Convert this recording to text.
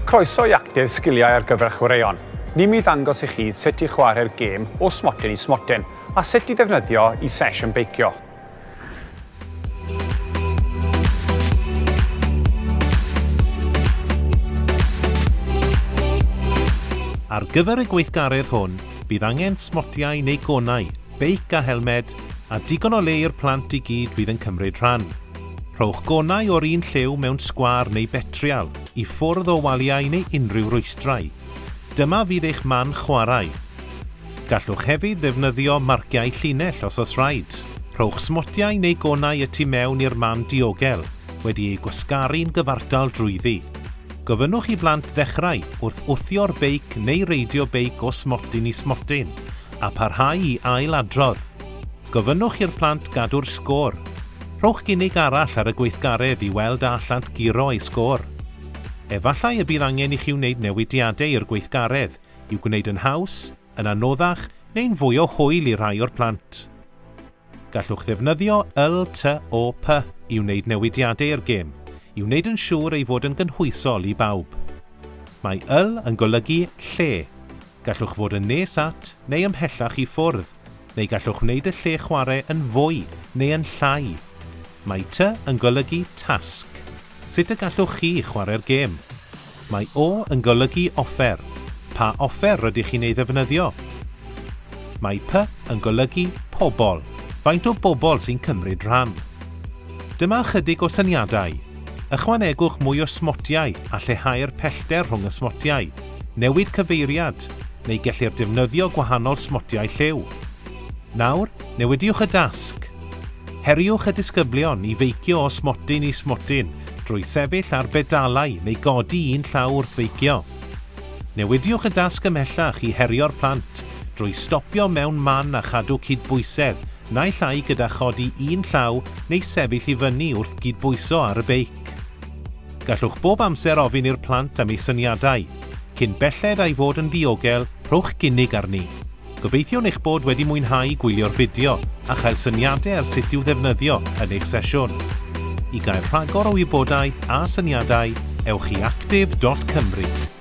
Croeso i actif sgiliau ar gyfer chwaraeon. Ni'n mynd i ddangos i chi sut i chwarae'r gêm o Smotyn i Smotyn a sut i ddefnyddio i sesiwn beicio. Ar gyfer y gweithgaredd hwn, bydd angen smotiau neu gonau, beic a helmed, a digon o le i'r plant i gyd fydd yn cymryd rhan. Rhowch gonau o'r un lliw mewn sgwâr neu betrial, i ffwrdd o waliau neu unrhyw rwystrau. Dyma fydd eich man chwarae. Gallwch hefyd ddefnyddio marciau llinell os oes rhaid. Rhowch smotiau neu gonau y tu mewn i'r man diogel, wedi ei gwasgaru'n gyfartal drwyddi. Gofynnwch i blant ddechrau wrth wthio'r beic neu reidio beic o Smotyn i Smotyn, a parhau i ailadrodd. Gofynnwch i'r plant gadw'r sgôr. Rhowch gynnig arall ar y gweithgaredd i weld a allant giro ei sgôr. Efallai y bydd angen i chi wneud newidiadau i'r gweithgaredd, i'w gwneud yn haws, yn anoddach neu'n fwy o hwyl i rai o'r plant. Gallwch ddefnyddio LTOP i wneud newidiadau i'r gêm, i wneud yn siŵr ei fod yn gynhwysol i bawb. Mae yn golygu lle. Gallwch fod yn nes at neu ymhellach i ffwrdd, neu gallwch wneud y lle chwarae yn fwy neu yn llai. Mae yn golygu tasg. Sut y gallwch chi chwarae'r gêm? Mae O yn golygu offer. Pa offer rydych chi'n ei ddefnyddio? Mae P yn golygu pobl. Faint o bobl sy'n cymryd rhan? Dyma chydig o syniadau. Ychwanegwch mwy o smotiau a lleihau'r pellter rhwng y smotiau. Newid cyfeiriad, neu gellir defnyddio gwahanol smotiau lliw. Nawr, newidiwch y dasg. Heriwch y disgyblion i feicio o Smotyn i Smotyn drwy sefyll ar bedalau neu godi un llaw wrth feicio. Newidiwch y dasg ymhellach i herio'r plant drwy stopio mewn man a chadw cydbwysedd neu llai gyda chodi un llaw neu sefyll i fyny wrth gydbwyso ar y beic. Gallwch bob amser ofyn i'r plant am ei syniadau. Cyn belled ei fod yn ddiogel, rhowch gynnig arni. Gobeithio eich bod wedi mwynhau gwylio'r fideo a chael syniadau ar sut i'w ddefnyddio yn eich sesiwn. I gael rhagor o wybodaeth a syniadau, ewch i actif.cymru.